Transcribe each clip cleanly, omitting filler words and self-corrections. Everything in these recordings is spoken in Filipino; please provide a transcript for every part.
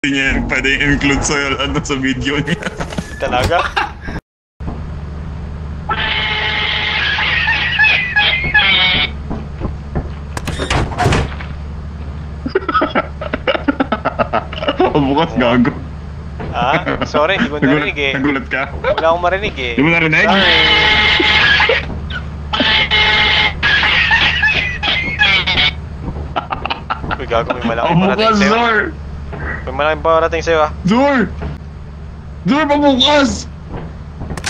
niya yan pwede include sa, sa video niya. Talaga? Bukas gago. Ah? Sorry, hindi ko narinig eh. Nagulat ka? Wala akong marinig eh. Hindi mo narinig? Uy, gago, may malaking parating sa'yo. Zor! May malaking parating sa'yo ah. Zor! Zor, pabukas!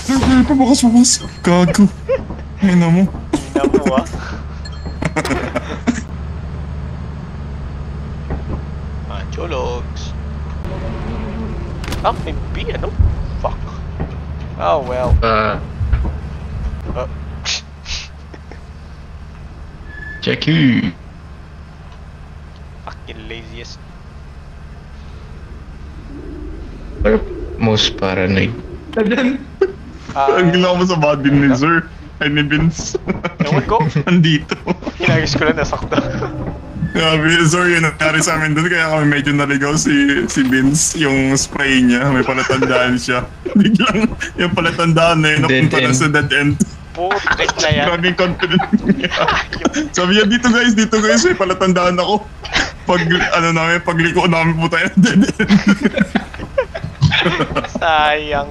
Zor, pabukas. Gago. Ay na mo. Hina mo ah. Chologs. Ah, may B, ano? Fuck. Oh, well. Check you. Fucking laziest. Most paranoid. Ang ginawa mo sa body ni Sir. Ay ni Vince. Ewan ko. Nandito. Hinagis ko lang nasakta. Grabe, sorry yun nangyari sa amin doon kaya kami medyo naligaw si Vince, yung spray niya, may palatandaan siya. Biglang yung palatandaan na yun, napunta na sa dead end. Putik na yan. Maraming confident niya. Sabi niya, dito guys, may palatandaan ako. Pag, pagliko namin po tayo ng dead end. Sayang.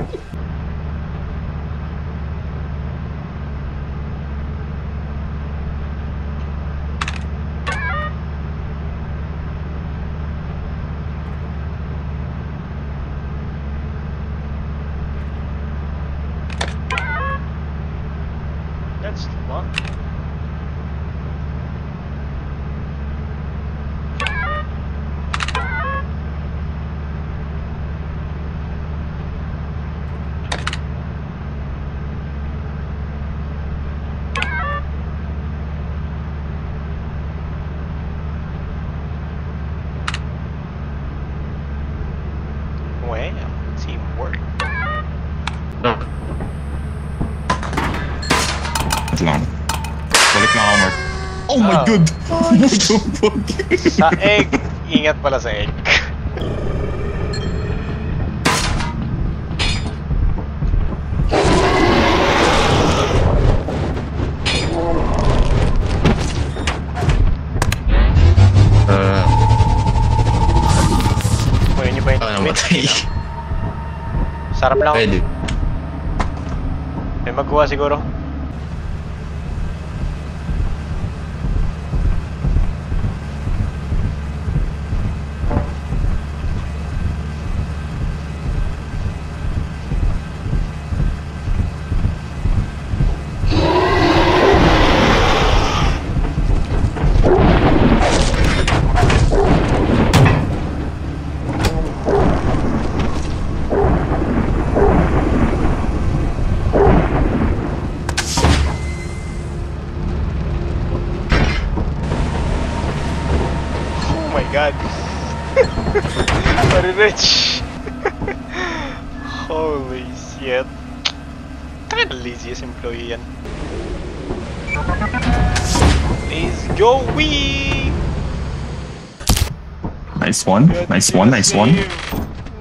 That's fun. Well, teamwork. Lang. Balik na ako, Mark. Oh my god! What the fuck? Sa egg. Ingat pala sa egg. Kunin niyo ba yung Namatay. Sarap lang. Pwede. May magawa siguro. Oh my god. Very rich. Holy shit. Taka na laziest employee yan. Let's go we. Nice one.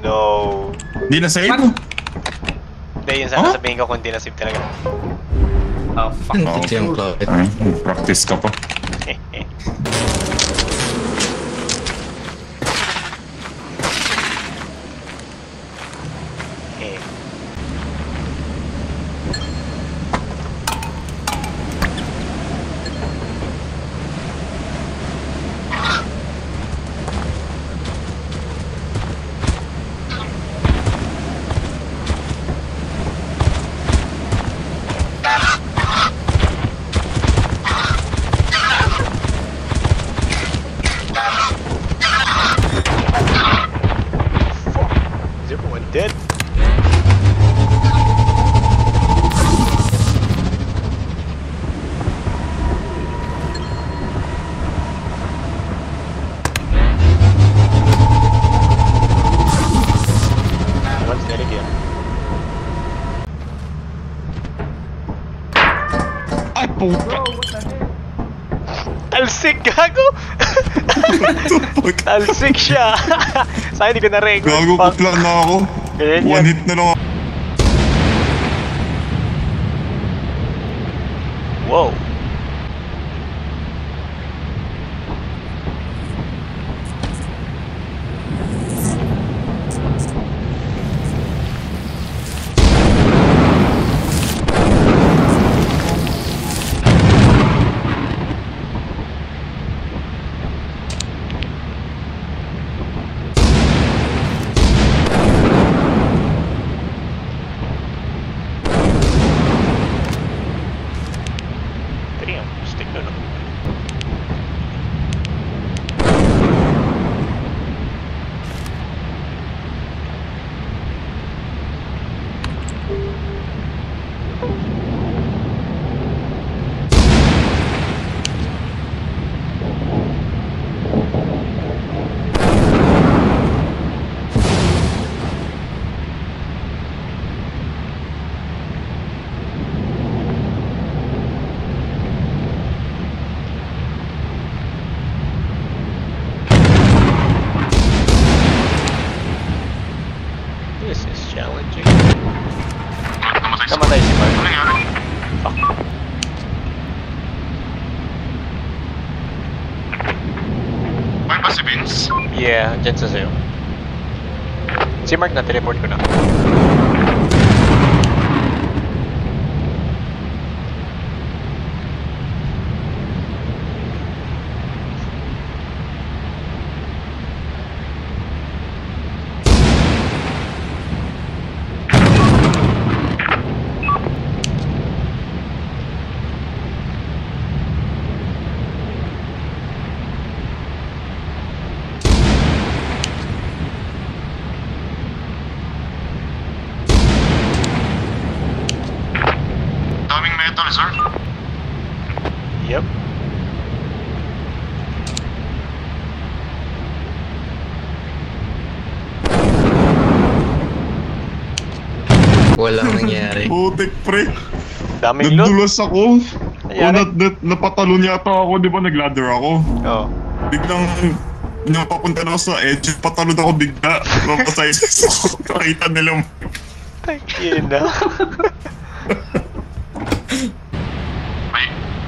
No. Di na save? Hindi, yun sana sabihin ko kung di na save talaga. Oh fuck. Ito yung cloud. Ay, practice ka pa. Is everyone dead? Everyone's dead again. Ay, puta! Talsik, gago! Talsik siya! Sa'yo, hindi ko na-record. Gago ko plan na ako. Ganyan yan. One hit na lang ako. Wow. Stick na no? This is challenging. Namatay si Mark. Fuck. May ba si Vince? Yeah, dyan sa sa'yo. Si Mark na, teleport ko na. Daming metal, sir. Yep. Walang nangyari. Putik, pre. Daming loot. Nadulas ako. Nangyari? Napatalon yata ako, di ba? Nag-ladder ako. Oo. Biglang, napapunta na ako sa edge, patalon ako bigla. Mapasay ako. Nakita nila. Yun na.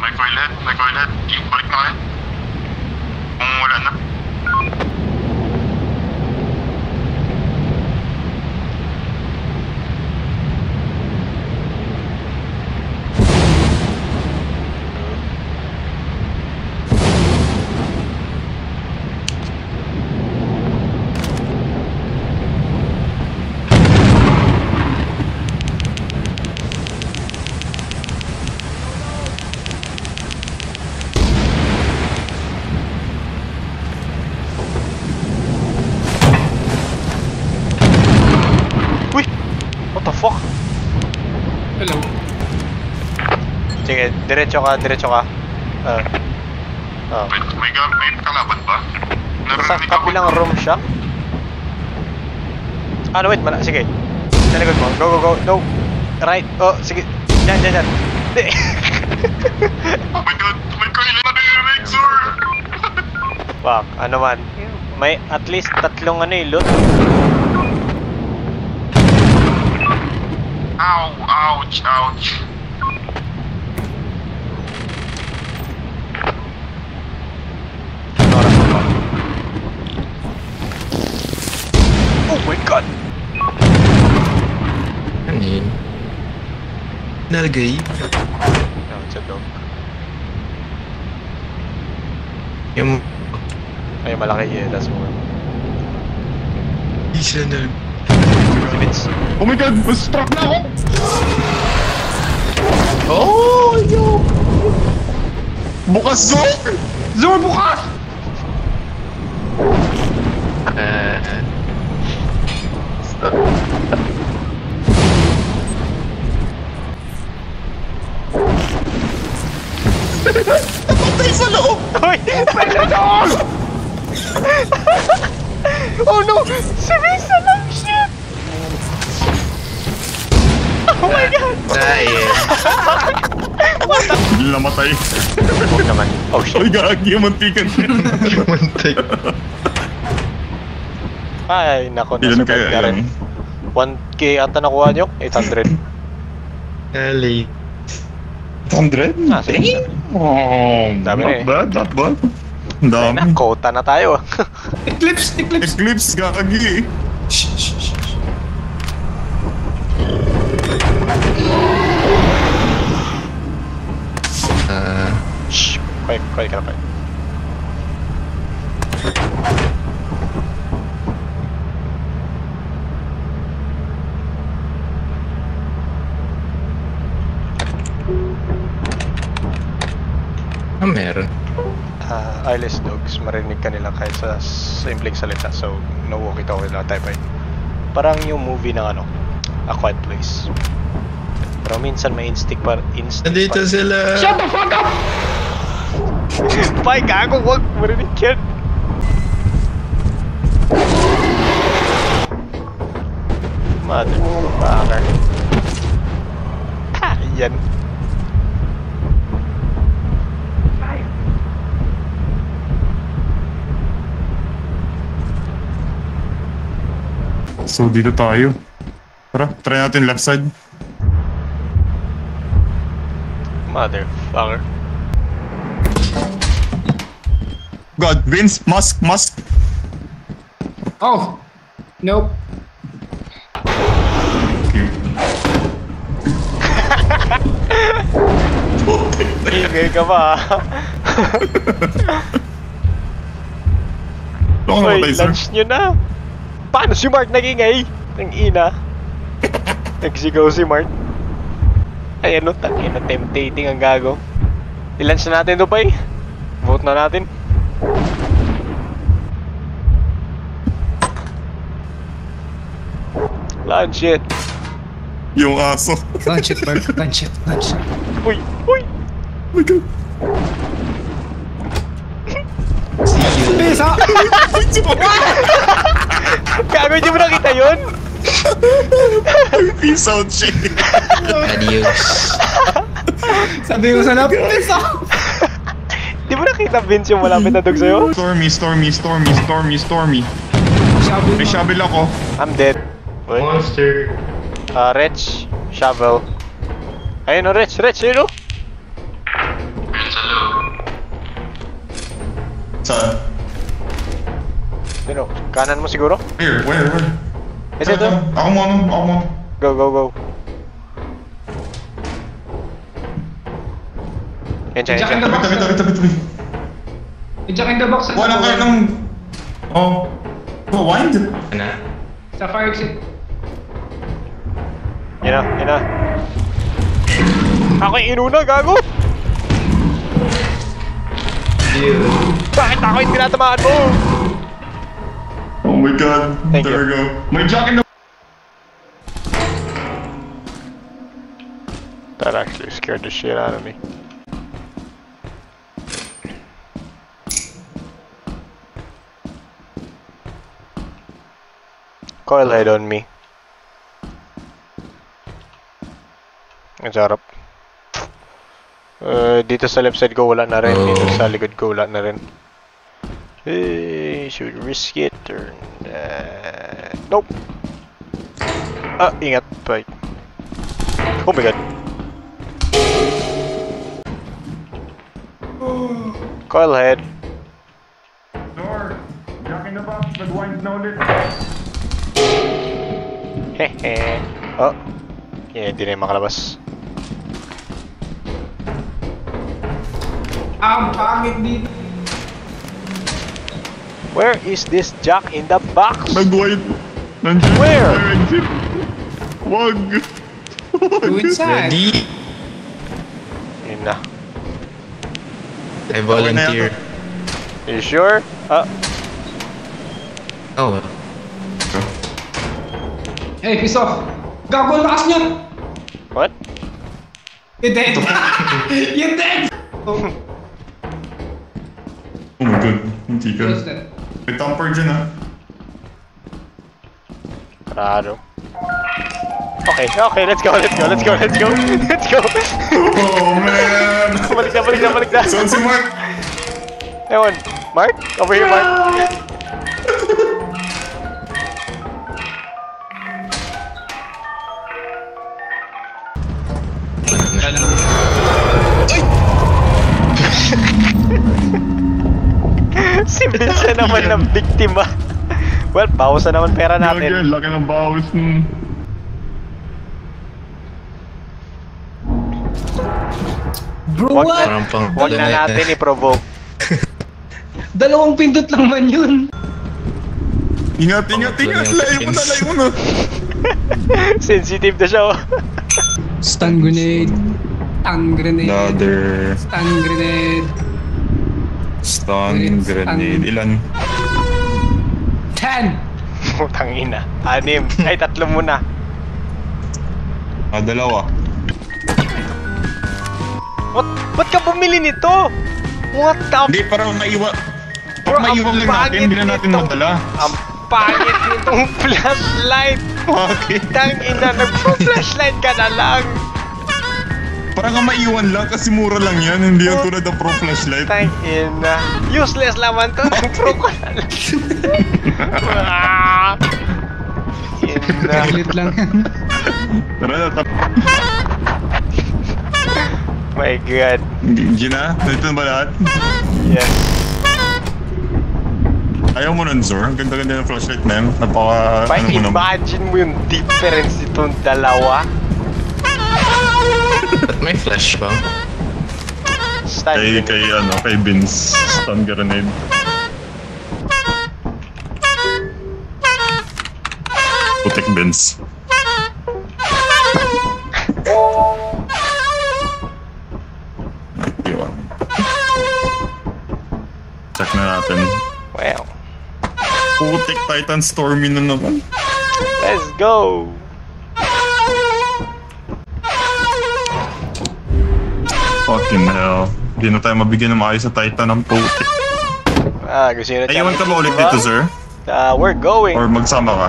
May toilet. Balik na kayo. Kung wala na. Uy! What the fuck? Hello. Sige, diretso ka. May kalaban ba? Sa kabilang room siya. Ah, no, wait, sige. Sa likod mo. Go. No. Right. Oh, sige. Diyan. Hindi. Oh my god! May kailan na narinig, sir! Fuck, ano man. May at least 3 loot. Ouch! Oras na pa. Oh my god! Ano yun? Nalagay? No, it's a dog. Yung Ay, malaki yun. That's more. isa na. Si Vince. Oh my god! Struck na ako! Oh! Yo! Bukas, Zor! Zor, bukas! Patay sa loob! Uy! Oh no! Si Vince na lang! Shit! Oh my god! Ay, What the Biglang namatay. Huwag naman. Oh shit. Ay, gagi, mantikan. Muntik. Ay, naku, Ilan nasurvive kaya ka rin. yan? 1K ata nakuha nyo? 800. Kali. 100? Ah, sige. Oh, Dami na eh. not bad, not bad. Ang Ay na, dami. quota na tayo. Eclipse! Eclipse! Eclipse, gagi. Shh, shh, shh, shh. Shh, quiet ka na, quiet. Meron. Eyeless dogs, marinig ka nila kahit sa simpleng salita. So, no walkie-talkie lang tayo. Parang yung movie ng ano, A Quiet Place. Pero minsan may instinct Nandito sila. Shut the fuck up! Pai, gago, wag marinig yan. Motherfucker. Ha, yan. So, dito tayo. Tara, try natin left side. Motherfucker. God, Vince, mask. Oh! Nope. Ingay ka ba? Ano ka Uy, namatay, sir? lunch nyo na. Paano si Mark nagingay? Ang ina. Nagsigaw si Mark. Ay ano, tangina, temptating ang gago. I-lunch na natin, Dubai. Vote na natin. Lunch it. Yung aso. Lunch it, Mark. Lunch it. Lunch it. Uy. Oh my God. Peace out! Gago, di mo nakita yun? Peace out, shit. Adios. Sabi ko sana, peace out! Di mo nakita, Vince, yung malapit na dog sa'yo? Stormy. Sabi May mo. shovel ako. I'm dead. Uy. Monster. Rich, shovel. Ayun o, Rich, ayun o. Saan? Ayun o, kanan mo siguro? Where? Ito. Ako mo. Go. Yan siya. Jack in the box. Tabi. Jack in the box. Wala kayo ng... Oh. Wind? Ano? Sa fire exit. Yan na. Ako yung inuna, gago! Bakit ako yung tinatamaan mo? Oh my God. Thank There you. we go. May Jack in the... That actually scared the shit out of me. Coil head on me. Ang sarap. Dito sa left side ko wala na rin. Dito sa likod ko wala na rin. Should we risk it or... nope. Ingat. Bye. Oh my God. Coil head. Door. Jack in the box. Nag-wind na ulit. Hehe. Oh. Hindi na yung makalabas. Ang pangit dito. Where is this Jack in the box? Nag-wind. Nandiyan. Where? Exit. Wag. Go inside. Ready? Yun na. I volunteer. You sure? Oh. Hey, piss off. Gago, ang lakas niya. What? You're dead. You're dead. Oh, Oh my God. Hindi ka. what's that? May tamper dyan ah. Raro. Okay, let's go. go! Oh, man! Balik na. Saan si Mark? Ewan. Mark? Over here, Mark. Si Vincent naman ng biktima. Well, bawas na naman pera natin. Yan, laki ng bawas. Bro, Wag what? Parang pang Huwag na natin i-provoke. Dalawang pindot lang man yun. Ingat! Layo mo na! Sensitive na siya, oh. Stun grenade. Stun grenade. Ladder. Stun grenade. Stun grenade. Ilan? 10! Putang ina. 6. Ay, 3 muna. Dalawa. What? Ba't ka bumili nito? What the Hindi, parang maiwan. Bro, ang Maiwan lang natin, pangit hindi na natin nitong- madala. Ang pangit nitong flashlight. Bakit? Tang ina, nagpo-flashlight ka na lang. Parang nga maiwan lang kasi mura lang yan. Hindi yung tulad ng pro flashlight. Tang ina. Useless naman to. Nag-pro ko na lang. Ah. Ina. Ulit lang yan. Tara na, My God. Gina, dito na ba lahat? Yes. Ayaw mo nun, Zor. Ang ganda-ganda ng flashlight na yan. Napaka... May ano mo naman. imagine mo yung difference itong dalawa. Ba't may flash ba? Stun. Kay Vince. Stun grenade. Putik Vince. Iwan. Check na natin. Well, Putik Titan Stormy na naman. let's go. Fucking hell. Hindi na tayo mabigyan ng maayos sa Titan ng putik. Gusto nyo na Ayawan ka ba ulit diba? dito, sir? We're going. Or magsama ka?